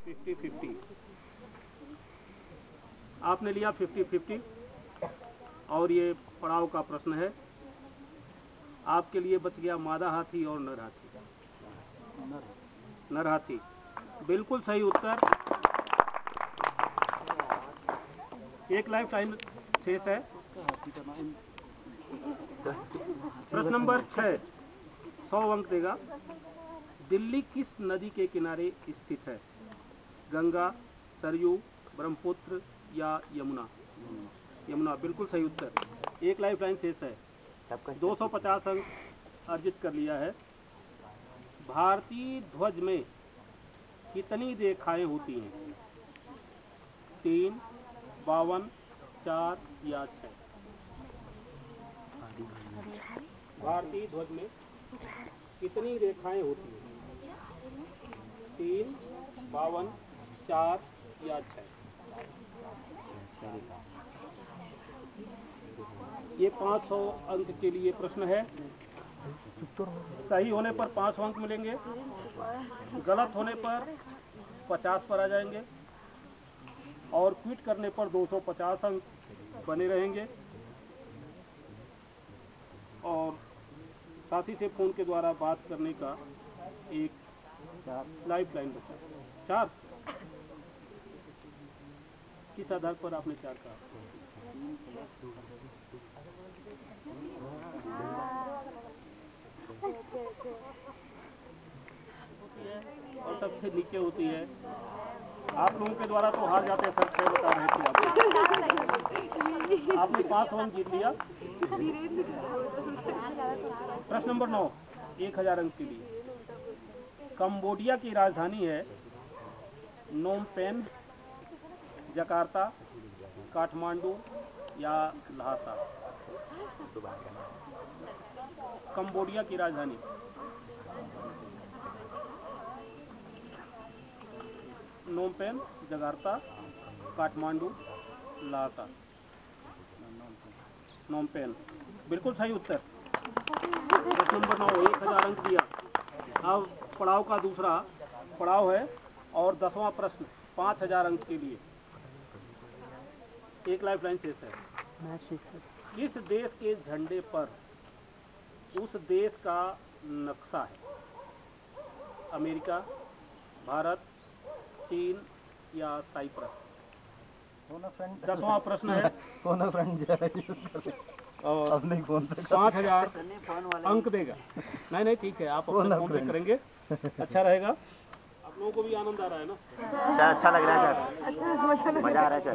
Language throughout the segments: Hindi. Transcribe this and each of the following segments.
50-50 आपने लिया 50-50 और ये पड़ाव का प्रश्न है। आपके लिए बच गया मादा हाथी और नर हाथी। नर हाथी बिल्कुल सही उत्तर। एक लाइफ टाइम शेष है। प्रश्न नंबर 6 100 अंक देगा। दिल्ली किस नदी के किनारे स्थित है? गंगा, सरयू, ब्रह्मपुत्र या यमुना? यमुना बिल्कुल सही उत्तर। एक लाइफ लाइन शेष है। 250 अंक अर्जित कर लिया है। भारतीय ध्वज में कितनी रेखाएं होती हैं? 3, 52, 4 या 6? भारतीय ध्वज में कितनी रेखाएं होती हैं? 3, 52, 4 या 6? ये 500 अंक के लिए प्रश्न है। सही होने पर 500 अंक मिलेंगे, गलत होने पर 50 पर आ जाएंगे और क्विट करने पर 250 अंक बने रहेंगे। और साथी से फोन के द्वारा बात करने का एक लाइफ लाइन बचा। 4 किस आधार पर आपने 4 कहा? और सबसे नीचे होती है। आप लोगों के द्वारा तो हार जाते हैं सर, 6 बता रहे थे आपने 5 अंक जीत लिया। प्रश्न नंबर 9 1000 अंक के लिए। कंबोडिया की राजधानी है नोम पेन, जकार्ता, काठमांडू या ल्हासा? कंबोडिया की राजधानी। नोम पेन, जकार्ता, काठमांडू, ल्हासा? नोम पेन बिल्कुल सही उत्तर। प्रश्न नंबर 9 1000 अंक दिया। अब पड़ाव का दूसरा पड़ाव है और 10वां प्रश्न 5000 अंक के लिए। एक लाइफ लाइन शेष है। किस देश के झंडे पर उस देश का नक्शा है? अमेरिका, भारत, चीन या साइप्रस? 10वां प्रश्न है और 5000 अंक देगा। नहीं ठीक है, आप अपने फोन से करेंगे, अच्छा रहेगा। आप लोगों को भी आनंद आ रहा है ना? अच्छा लग रहा है सर, मजा आ रहा है सर।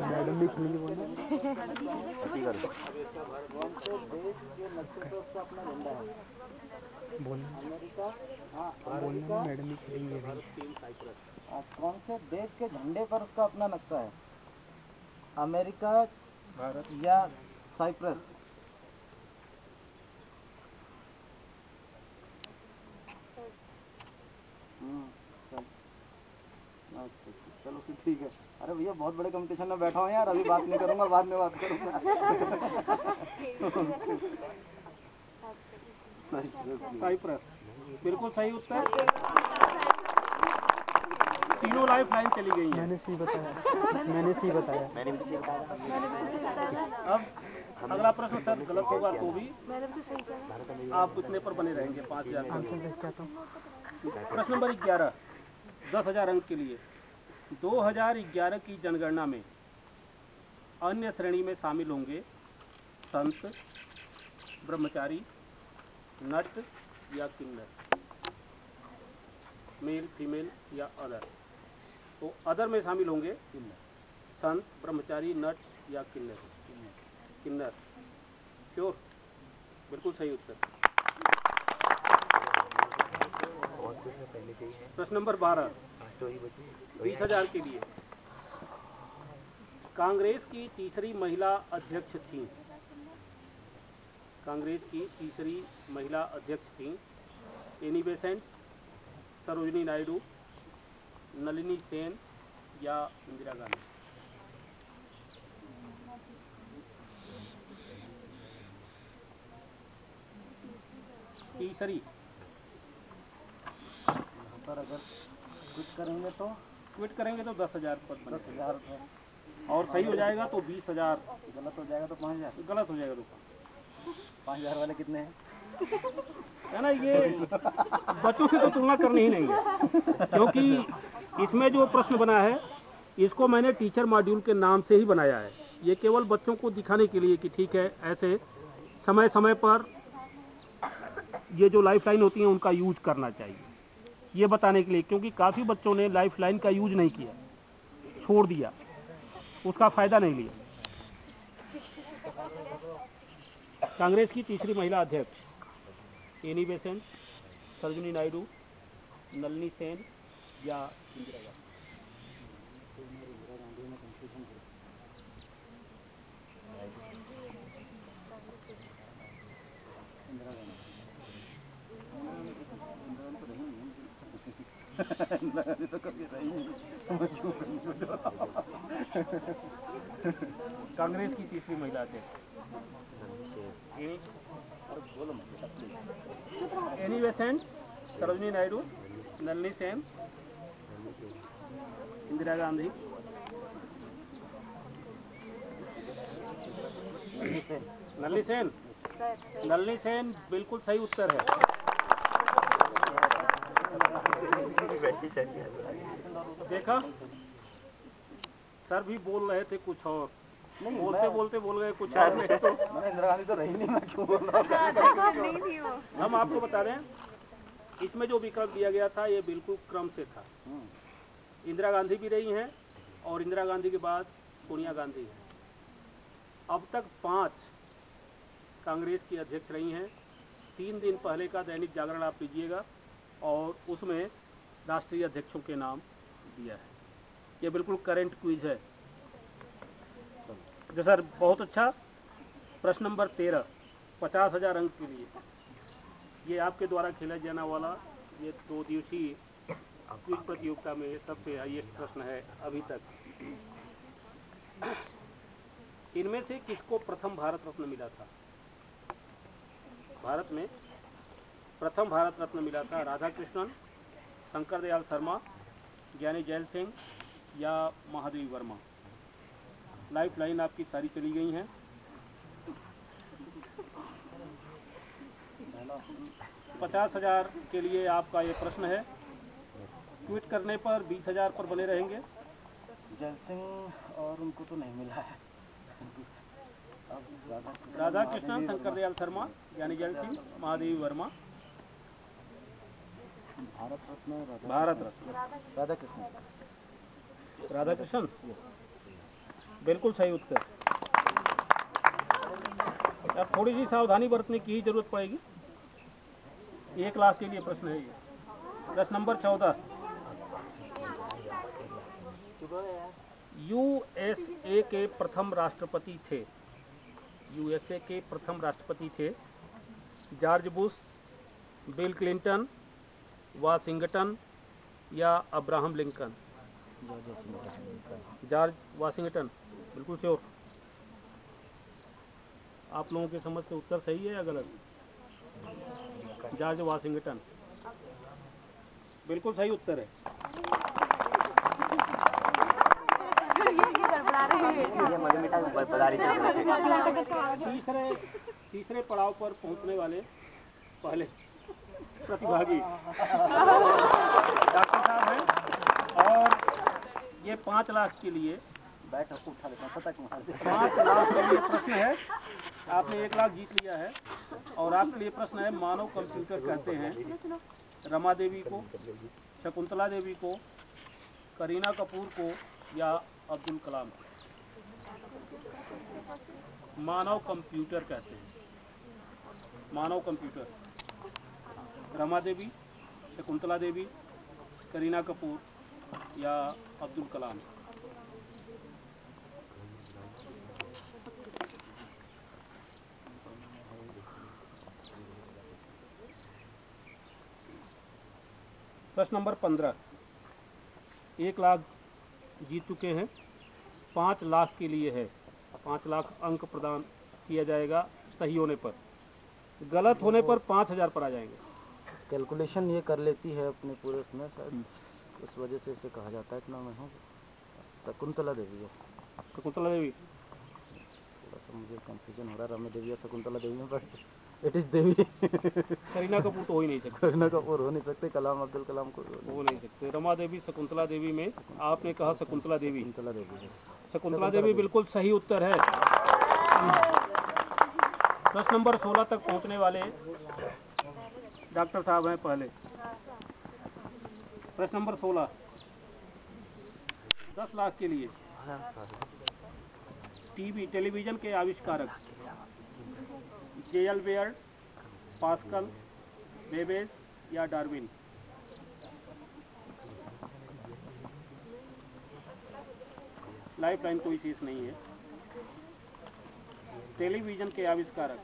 कौन से देश के झंडे पर उसका अपना नक्शा है? अमेरिका, भारत या साइप्रस? चलो फिर ठीक है। अरे भैया बहुत बड़े कंपटीशन में बैठा हूँ यार, अभी बात नहीं करूँगा, बाद में बात करूँगा। साइप्रस बिल्कुल सही उत्तर। तीनों लाइफ लाइन चली गई हैं। मैंने सी बताया। अब अगला प्रश्न सर गलत होगा तो भी आप इतने पर बने रहेंगे 5000 अंक। प्रश्न नंबर 11 10,000 अंक के लिए। 2011 की जनगणना में अन्य श्रेणी में शामिल होंगे संत, ब्रह्मचारी, नट या किन्नर? मेल, फीमेल या अदर? तो अदर में शामिल होंगे संत, ब्रह्मचारी, नट या किन्नर? किन्नर श्योर, बिल्कुल सही उत्तर। प्रश्न नंबर 12 20,000 के लिए। कांग्रेस की तीसरी महिला अध्यक्ष थी। कांग्रेस की तीसरी महिला अध्यक्ष थी एनी बेसेंट, सरोजिनी नायडू, नलिनी सेन या इंदिरा गांधी? तीसरी। पर अगर कुछ करेंगे तो क्विट करेंगे तो 10,000 पद बने। 10,000 और सही हो जाएगा तो 20,000। गलत हो जाएगा तो 5,000। गलत हो जाएगा तो 5,000 वाले कितने हैं? है ना, ये बच्चों से तो तुलना करनी ही नहीं है, क्योंकि इसमें जो प्रश्न बना है इसको मैंने टीचर मॉड्यूल के नाम से ही बनाया है। ये केवल बच्चों को दिखाने के लिए कि ठीक है, ऐसे समय समय पर ये जो लाइफलाइन होती है उनका यूज करना चाहिए, ये बताने के लिए। क्योंकि काफ़ी बच्चों ने लाइफलाइन का यूज नहीं किया, छोड़ दिया, उसका फ़ायदा नहीं लिया। कांग्रेस की तीसरी महिला अध्यक्ष एनी बेसेंट, सरोजिनी नायडू, नलिनी सेन या इंदिरा गांधी? तो कभी रही नहीं। कांग्रेस की तीसरी महिला अध्यक्ष एनी बेसेंट, सरोजिनी नायडू, नलिनी सेन, इंदिरा गांधी? नलिनी सेन। नलिनी सेन बिल्कुल सही उत्तर है। देखा, सर भी बोल रहे थे कुछ और, बोलते बोलते बोल गए कुछ और। मैंने इंदिरा गांधी तो रही नहीं, मैं क्यों बोल रहा हूँ? हम आपको बता दें, इसमें जो विकल्प दिया गया था ये बिल्कुल क्रम से था। इंदिरा गांधी भी रही हैं और इंदिरा गांधी के बाद सोनिया गांधी हैं। अब तक 5 कांग्रेस की अध्यक्ष रही हैं। 3 दिन पहले का दैनिक जागरण आप लीजिएगा और उसमें राष्ट्रीय अध्यक्षों के नाम दिया है। ये बिल्कुल करंट क्विज है। जी सर, बहुत अच्छा। प्रश्न नंबर 13, 50,000 अंक के लिए ये आपके द्वारा खेला जाने वाला ये 2 दिवसीय क्विज प्रतियोगिता में सबसे हाईएस्ट प्रश्न है अभी तक। इनमें से किसको प्रथम भारत रत्न मिला था? भारत में प्रथम भारत रत्न मिला था राधा कृष्णन, शंकर दयाल शर्मा, ज्ञानी जैल सिंह या महादेवी वर्मा? लाइफ लाइन आपकी सारी चली गई हैं। 50,000 के लिए आपका ये प्रश्न है। ट्वीट करने पर 20,000 पर बने रहेंगे। जैल सिंह और उनको तो नहीं मिला है। राधा कृष्णन, शंकर दयाल शर्मा, ज्ञानी जैल सिंह, महादेवी वर्मा? भारत रत्न, भारत रत्न राधा कृष्ण। राधा कृष्णन बिल्कुल सही उत्तर। अब थोड़ी सी सावधानी बरतने की ही जरूरत पड़ेगी। 1 लाख के लिए प्रश्न है ये। प्रश्न नंबर 14, यूएसए के प्रथम राष्ट्रपति थे। यूएसए के प्रथम राष्ट्रपति थे George Bush, bill Clinton, Washington या अब्राहम लिंकन? जॉर्ज वाशिंगटन बिल्कुल श्योर। आप लोगों के समझ से उत्तर सही है या गलत? जॉर्ज वाशिंगटन बिल्कुल सही उत्तर है। तीसरे पड़ाव पर पहुंचने वाले पहले प्रतिभागी डॉक्टर साहब हैं और ये 5 लाख के लिए 5 लाख के लिए प्रश्न है। आपने 1 लाख जीत लिया है और आपके लिए प्रश्न है, मानव कंप्यूटर कहते हैं रमा देवी को, शकुंतला देवी को, करीना कपूर को या अब्दुल कलाम को? मानव कंप्यूटर कहते हैं, मानव कंप्यूटर रमा देवी, शकुंतला देवी, करीना कपूर या अब्दुल कलाम? प्रश्न नंबर 15, 1 लाख जीत चुके हैं। 5 लाख के लिए है। 5 लाख अंक प्रदान किया जाएगा सही होने पर। गलत होने पर 5,000 पर आ जाएंगे। कैलकुलेशन ये कर लेती है अपने पूरे उसमें सर। उस वजह से इसे कहा जाता है इतना मैं हूँ शकुंतला देवी है। शकुंतला देवी। थोड़ा सा मुझे कंफ्यूजन हो रहा है रम्य देवी या शकुंतला देवी में, बट इट इज़ देवी। करीना कपूर तो हो ही नहीं सकते। करीना कपूर हो नहीं सकते, कलाम अब्दुल कलाम को हो नहीं सकते। रमा देवी शकुंतला देवी में आपने कहा शकुंतला देवी। शकुंतला देवी है। शकुंतला देवी बिल्कुल सही उत्तर है। प्रश्न नंबर 16 तक पहुंचने वाले डॉक्टर साहब हैं पहले। प्रश्न नंबर 16, 10 लाख के लिए टेलीविजन के आविष्कारक जे.एल. बेयर्ड, पास्कल, बेबेज या डार्विन? लाइफ लाइन कोई शेष नहीं है। टेलीविजन के आविष्कारक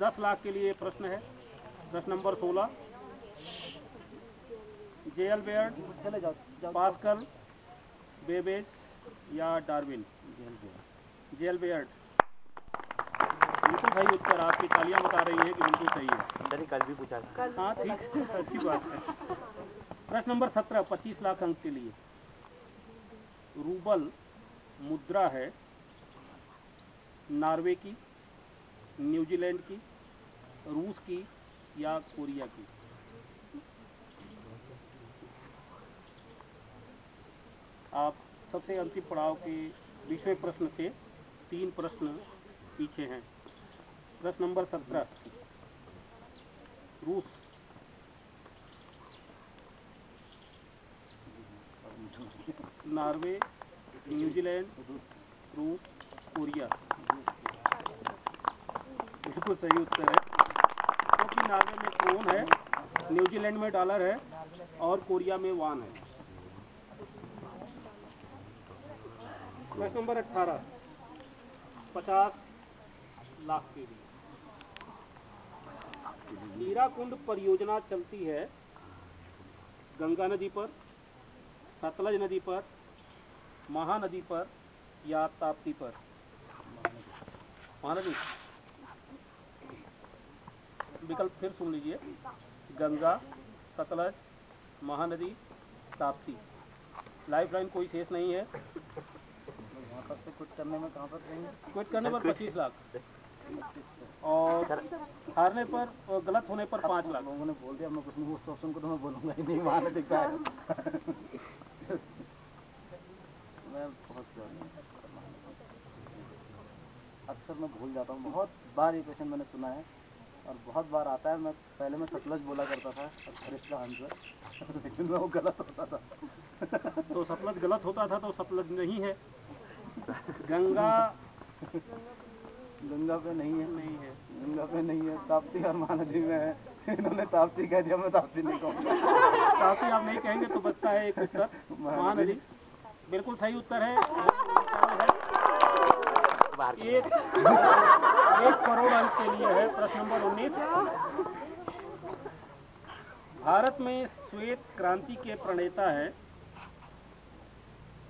10 लाख के लिए प्रश्न है। प्रश्न नंबर 16, जे.एल. बेयर्ड, चले जाओ। पास्कल, बेबेज या डार्विन? जे.एल. बेयर्ड बिल्कुल सही उत्तर। आपकी तालियां बता रही हैं कि बिल्कुल सही है। अंदर ही कल भी पूछा था। हाँ ठीक, अच्छी बात है। प्रश्न नंबर 17, 25 लाख अंक के लिए। रूबल मुद्रा है नॉर्वे की, न्यूजीलैंड की, रूस की या कोरिया की? आप सबसे अंतिम पड़ाव के 20वें प्रश्न से 3 प्रश्न पीछे हैं। प्रश्न नंबर 17, रूस, नॉर्वे, न्यूजीलैंड, रूस, कोरिया? बिल्कुल सही उत्तर है, क्योंकि नॉर्वे में क्रोन है, न्यूजीलैंड में डॉलर है और कोरिया में वान है। प्रश्न नंबर 18, 50 लाख के लिए। हीराकुंड परियोजना चलती है गंगा नदी पर, सतलज नदी पर, महानदी पर या ताप्ती पर? महानदी। विकल्प फिर सुन लीजिए, गंगा, सतलज, महानदी, ताप्ती। लाइफ लाइन कोई शेष नहीं है। वहाँ पर से क्विट करने में कहाँ पर रहेंगे? क्विट करने पर 25 लाख और हारने पर और गलत होने पर 5 लाख। लोगों ने बोल दिया, मैं कुछ नहीं, उस ऑप्शन को तो मैं बोलूँगा ही नहीं, वहाँ नहीं दिखता है। मैं बहुत अक्सर मैं भूल जाता हूँ, बहुत बार ये क्वेश्चन मैंने सुना है और बहुत बार आता है। मैं पहले मैं सतलज बोला करता था और इसका आंसर, लेकिन वो गलत होता था। तो सतलज गलत होता था, तो सतलज नहीं है। गंगा गंगा पे नहीं है, नहीं है। गंगा पे नहीं है, ताप्ती और महानदी में है। इन्होंने ताप्ती कह दिया, मैं ताप्ती नहीं कहूँगा। ताप्ती आप नहीं कहेंगे तो बचता है एक उत्तर, महानदी। बिल्कुल सही उत्तर है। 1 करोड़ अंक के लिए है। प्रश्न नंबर 19, भारत में श्वेत क्रांति के प्रणेता है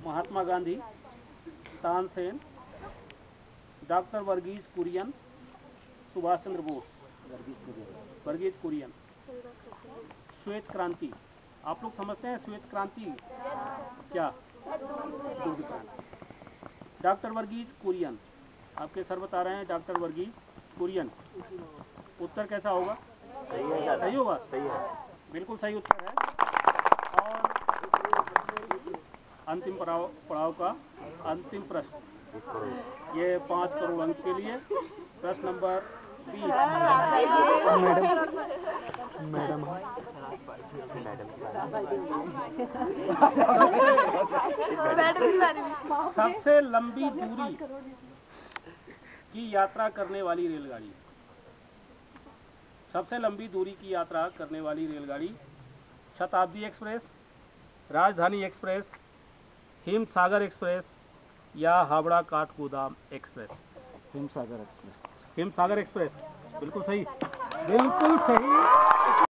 महात्मा गांधी, तानसेन, डॉक्टर वर्गीज कुरियन, सुभाष चंद्र बोस? वर्गीज कुरियन। श्वेत क्रांति आप लोग समझते हैं? श्वेत क्रांति क्या? दुग्ध क्रांति। डॉक्टर वर्गीज कुरियन, आपके सर बता रहे हैं डॉक्टर वर्गीज कुरियन। उत्तर कैसा होगा? सही है। सही होगा? सही है, बिल्कुल सही उत्तर है। और अंतिम पड़ाव का अंतिम प्रश्न, ये 5 करोड़ अंक के लिए। प्रश्न नंबर 20। मैडम सबसे लंबी दूरी की यात्रा करने वाली रेलगाड़ी। सबसे लंबी दूरी की यात्रा करने वाली रेलगाड़ी शताब्दी एक्सप्रेस, राजधानी एक्सप्रेस, हिमसागर एक्सप्रेस या Howrah Kathgodam express? Himsagar express. Himsagar express बिल्कुल सही, बिल्कुल सही।